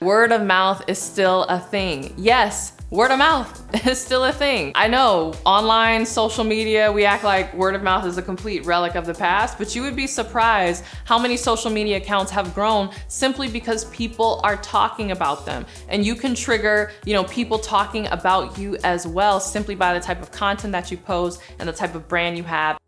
Word of mouth is still a thing. Yes, word of mouth is still a thing. I know online, social media, we act like word of mouth is a complete relic of the past, but you would be surprised how many social media accounts have grown simply because people are talking about them. And you can trigger, people talking about you as well simply by the type of content that you post and the type of brand you have.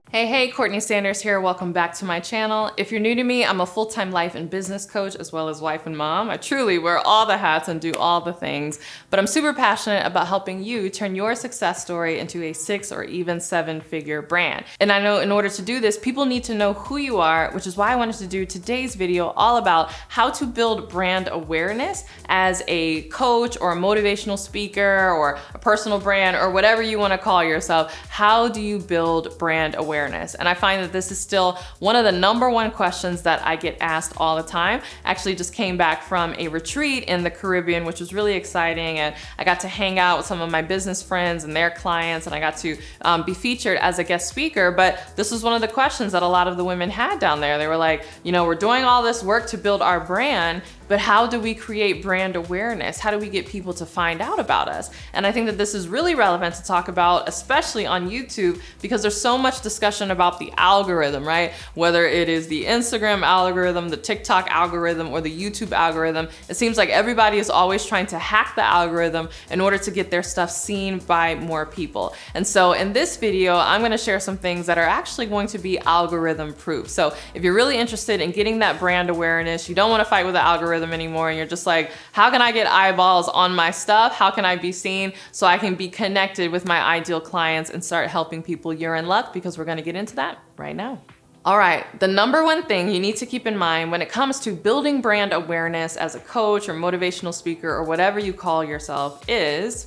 Hey, CourtneyLSanders here. Welcome back to my channel. If you're new to me, I'm a full-time life and business coach as well as wife and mom. I truly wear all the hats and do all the things, but I'm super passionate about helping you turn your success story into a 6 or even 7-figure brand. And I know in order to do this, people need to know who you are, which is why I wanted to do today's video all about how to build brand awareness as a coach or a motivational speaker or a personal brand or whatever you want to call yourself. How do you build brand awareness? And I find that this is still one of the #1 questions that I get asked all the time. Actually just came back from a retreat in the Caribbean, which was really exciting. And I got to hang out with some of my business friends and their clients, and I got to be featured as a guest speaker. But this was one of the questions that a lot of the women had down there. They were like, we're doing all this work to build our brand, but how do we create brand awareness? How do we get people to find out about us? And I think that this is really relevant to talk about, especially on YouTube, because there's so much discussion about the algorithm, right? Whether it is the Instagram algorithm, the TikTok algorithm, or the YouTube algorithm, it seems like everybody is always trying to hack the algorithm in order to get their stuff seen by more people. And so in this video, I'm gonna share some things that are actually going to be algorithm proof. So if you're really interested in getting that brand awareness, you don't wanna fight with the algorithm anymore, and you're just like, how can I get eyeballs on my stuff? How can I be seen so I can be connected with my ideal clients and start helping people? You're in luck, because we're gonna get into that right now. All right, the #1 thing you need to keep in mind when it comes to building brand awareness as a coach or motivational speaker or whatever you call yourself is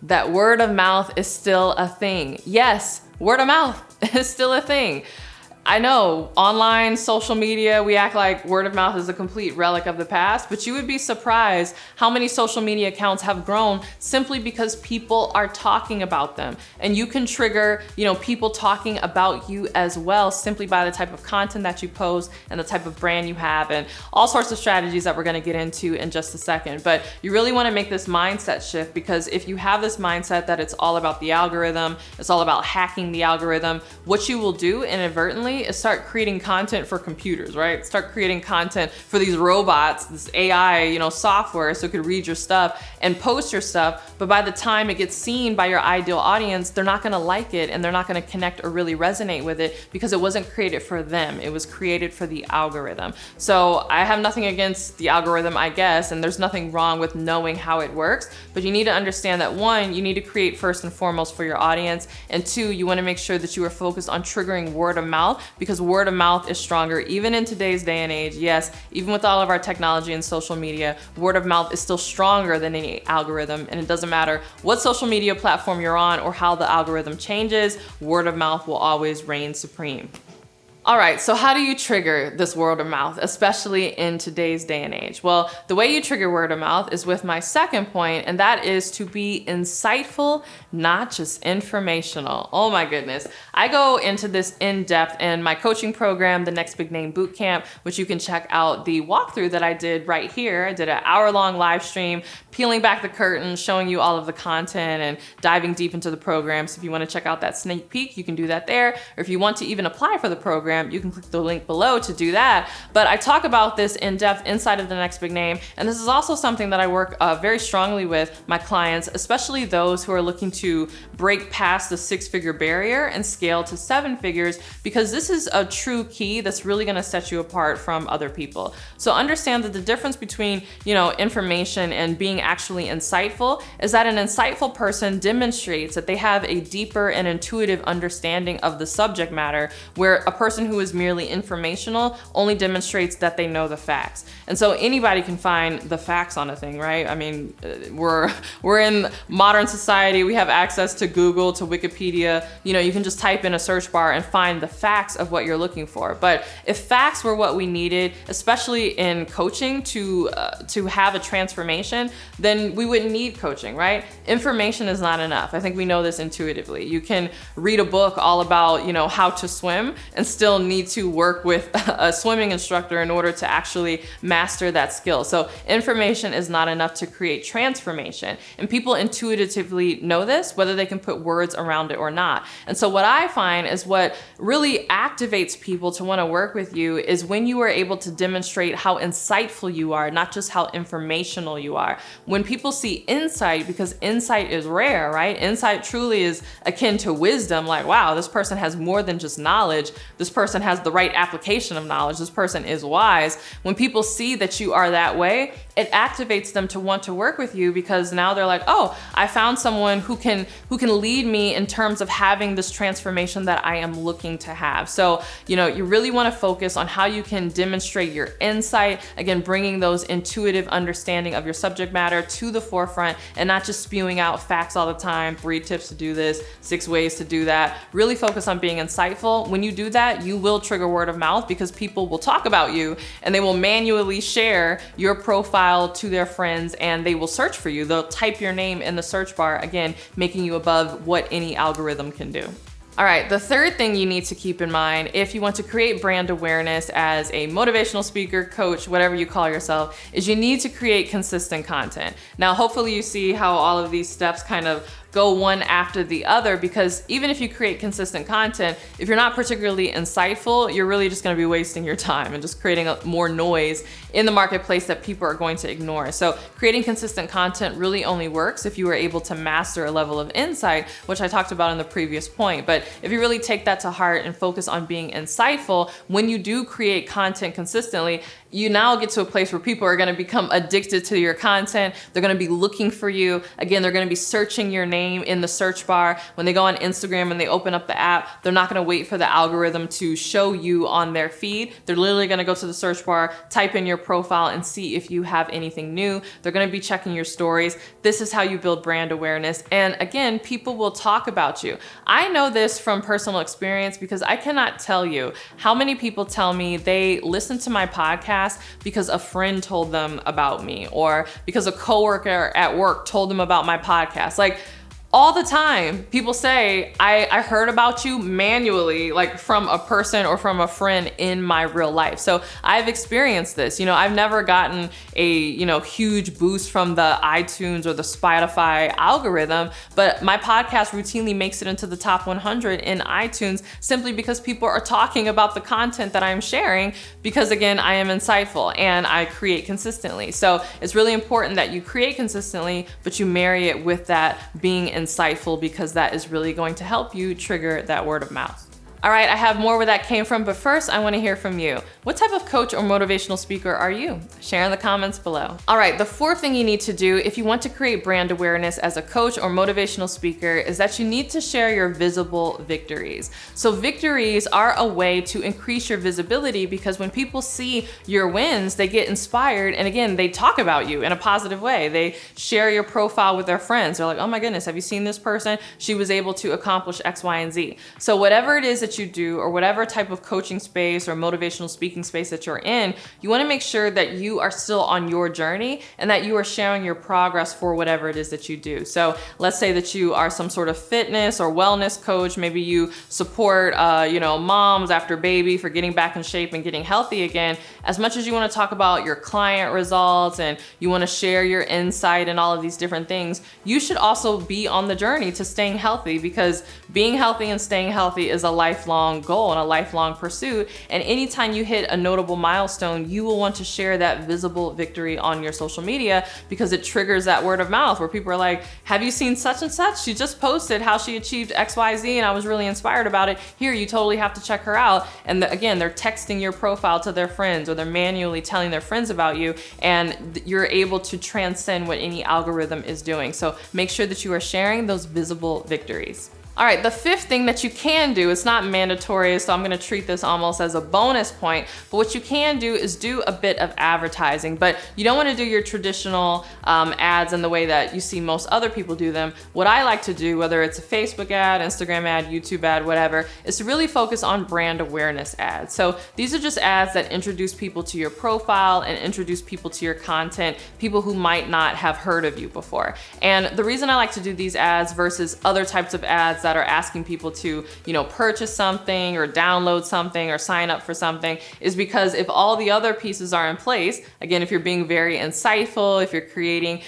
that word of mouth is still a thing. Yes, word of mouth is still a thing. I know online, social media, we act like word of mouth is a complete relic of the past, but you would be surprised how many social media accounts have grown simply because people are talking about them. And you can trigger, people talking about you as well simply by the type of content that you post and the type of brand you have, and all sorts of strategies that we're gonna get into in just a second. But you really wanna make this mindset shift, because if you have this mindset that it's all about the algorithm, it's all about hacking the algorithm, what you will do inadvertently is start creating content for computers, right? Start creating content for these robots, this AI, software, so it could read your stuff and post your stuff. But by the time it gets seen by your ideal audience, they're not gonna like it, and they're not gonna connect or really resonate with it, because it wasn't created for them. It was created for the algorithm. So I have nothing against the algorithm, I guess, and there's nothing wrong with knowing how it works, but you need to understand that 1, you need to create first and foremost for your audience, and 2, you wanna make sure that you are focused on triggering word of mouth, because word of mouth is stronger even in today's day and age. Yes, even with all of our technology and social media, word of mouth is still stronger than any algorithm, and it doesn't matter what social media platform you're on or how the algorithm changes, word of mouth will always reign supreme. All right, so how do you trigger this word of mouth, especially in today's day and age? Well, the way you trigger word of mouth is with my second point, and that is to be insightful, not just informational. Oh my goodness. I go into this in depth in my coaching program, the Next Big Name Bootcamp, which you can check out the walkthrough that I did right here. I did an hour-long live stream, peeling back the curtain, showing you all of the content and diving deep into the program. So if you want to check out that sneak peek, you can do that there. Or if you want to even apply for the program, you can click the link below to do that. But I talk about this in depth inside of the Next Big Name. And this is also something that I work very strongly with my clients, especially those who are looking to break past the 6-figure barrier and scale to 7 figures, because this is a true key that's really gonna set you apart from other people. So understand that the difference between, information and being actually insightful is that an insightful person demonstrates that they have a deeper and intuitive understanding of the subject matter, where a person who is merely informational only demonstrates that they know the facts. And so anybody can find the facts on a thing, right? I mean, we're in modern society. We have access to Google, to Wikipedia. You can just type in a search bar and find the facts of what you're looking for. But if facts were what we needed, especially in coaching to have a transformation, then we wouldn't need coaching, right? Information is not enough. I think we know this intuitively. You can read a book all about, how to swim and still need to work with a swimming instructor in order to actually master that skill. So information is not enough to create transformation. And people intuitively know this, whether they can put words around it or not. And so what I find is what really activates people to want to work with you is when you are able to demonstrate how insightful you are, not just how informational you are. When people see insight, because insight is rare, right? Insight truly is akin to wisdom. Like, wow, this person has more than just knowledge. This person has the right application of knowledge. This person is wise. When people see that you are that way, it activates them to want to work with you, because now they're like, oh, I found someone who can lead me in terms of having this transformation that I am looking to have. So, you really want to focus on how you can demonstrate your insight, again, bringing those intuitive understanding of your subject matter to the forefront and not just spewing out facts all the time, 3 tips to do this, 6 ways to do that. Really focus on being insightful. When you do that, you will trigger word of mouth, because people will talk about you and they will manually share your profile to their friends and they will search for you. They'll type your name in the search bar, again, making you above what any algorithm can do. All right, the third thing you need to keep in mind if you want to create brand awareness as a motivational speaker, coach, whatever you call yourself, is you need to create consistent content. Now, hopefully you see how all of these steps kind of go one after the other, because even if you create consistent content, if you're not particularly insightful, you're really just going to be wasting your time and just creating more noise in the marketplace that people are going to ignore. So creating consistent content really only works if you are able to master a level of insight, which I talked about in the previous point. But if you really take that to heart and focus on being insightful, when you do create content consistently, you now get to a place where people are going to become addicted to your content. They're going to be looking for you. Again, they're going to be searching your name in the search bar. When they go on Instagram and they open up the app, they're not going to wait for the algorithm to show you on their feed. They're literally going to go to the search bar, type in your profile, and see if you have anything new. They're going to be checking your stories. This is how you build brand awareness. And again, people will talk about you. I know this from personal experience, because I cannot tell you how many people tell me they listen to my podcast because a friend told them about me, or because a coworker at work told them about my podcast. Like, all the time, people say, I heard about you manually, like from a person or from a friend in my real life. So I've experienced this. I've never gotten a, huge boost from the iTunes or the Spotify algorithm, but my podcast routinely makes it into the top 100 in iTunes simply because people are talking about the content that I'm sharing, because again, I am insightful and I create consistently. So it's really important that you create consistently, but you marry it with that being insightful, because that is really going to help you trigger that word of mouth. All right, I have more where that came from, but first I want to hear from you. What type of coach or motivational speaker are you? Share in the comments below. All right, the fourth thing you need to do if you want to create brand awareness as a coach or motivational speaker is that you need to share your visible victories. So victories are a way to increase your visibility, because when people see your wins, they get inspired, and again, they talk about you in a positive way. They share your profile with their friends. They're like, oh my goodness, have you seen this person? She was able to accomplish X, Y, and Z. So whatever it is that you do, or whatever type of coaching space or motivational speaking space that you're in, you want to make sure that you are still on your journey and that you are sharing your progress for whatever it is that you do. So let's say that you are some sort of fitness or wellness coach. Maybe you support, moms after baby for getting back in shape and getting healthy again. As much as you want to talk about your client results and you want to share your insight and all of these different things, you should also be on the journey to staying healthy, because being healthy and staying healthy is a lifelong goal and a lifelong pursuit. And anytime you hit a notable milestone, you will want to share that visible victory on your social media, because it triggers that word of mouth where people are like, have you seen such and such? She just posted how she achieved XYZ and I was really inspired about it. Here, you totally have to check her out. And again, they're texting your profile to their friends, or they're manually telling their friends about you, and you're able to transcend what any algorithm is doing. So make sure that you are sharing those visible victories. All right, the fifth thing that you can do, it's not mandatory, so I'm gonna treat this almost as a bonus point, but what you can do is do a bit of advertising, but you don't wanna do your traditional ads in the way that you see most other people do them. What I like to do, whether it's a Facebook ad, Instagram ad, YouTube ad, whatever, is to really focus on brand awareness ads. So these are just ads that introduce people to your profile and introduce people to your content, people who might not have heard of you before. And the reason I like to do these ads versus other types of ads that are asking people to, purchase something or download something or sign up for something is because if all the other pieces are in place, again, if you're being very insightful, if you're creating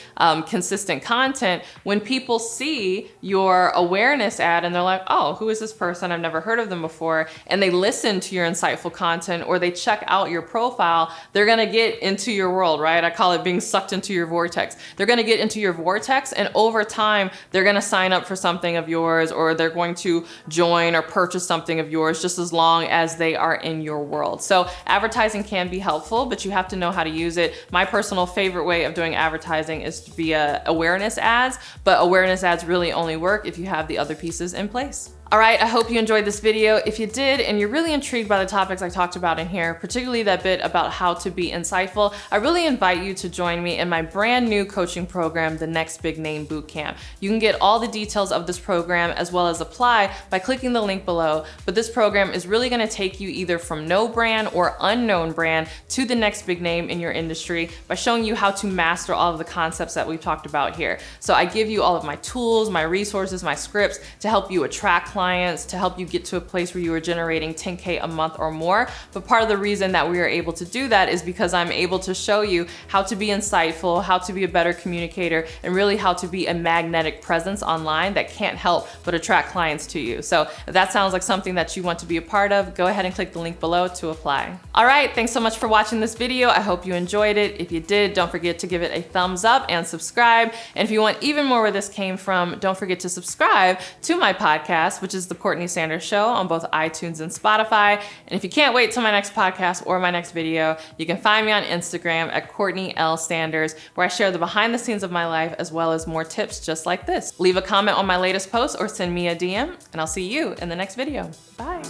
consistent content, when people see your awareness ad and they're like, oh, who is this person? I've never heard of them before. And they listen to your insightful content or they check out your profile, they're gonna get into your world, right? I call it being sucked into your vortex. They're gonna get into your vortex, and over time, they're gonna sign up for something of yours, or they're going to join or purchase something of yours, just as long as they are in your world. So advertising can be helpful, but you have to know how to use it. My personal favorite way of doing advertising is via awareness ads, but awareness ads really only work if you have the other pieces in place. All right, I hope you enjoyed this video. If you did, and you're really intrigued by the topics I talked about in here, particularly that bit about how to be insightful, I really invite you to join me in my brand new coaching program, the Next Big Name Bootcamp. You can get all the details of this program as well as apply by clicking the link below, but this program is really gonna take you either from no brand or unknown brand to the next big name in your industry by showing you how to master all of the concepts that we've talked about here. So I give you all of my tools, my resources, my scripts to help you attract clients, to help you get to a place where you are generating 10K a month or more. But part of the reason that we are able to do that is because I'm able to show you how to be insightful, how to be a better communicator, and really how to be a magnetic presence online that can't help but attract clients to you. So if that sounds like something that you want to be a part of, go ahead and click the link below to apply. All right, thanks so much for watching this video. I hope you enjoyed it. If you did, don't forget to give it a thumbs up and subscribe. And if you want even more where this came from, don't forget to subscribe to my podcast, which is The Courtney Sanders Show on both iTunes and Spotify. And if you can't wait till my next podcast or my next video, you can find me on Instagram at CourtneyLSanders, where I share the behind the scenes of my life as well as more tips just like this. Leave a comment on my latest post or send me a DM, and I'll see you in the next video. Bye.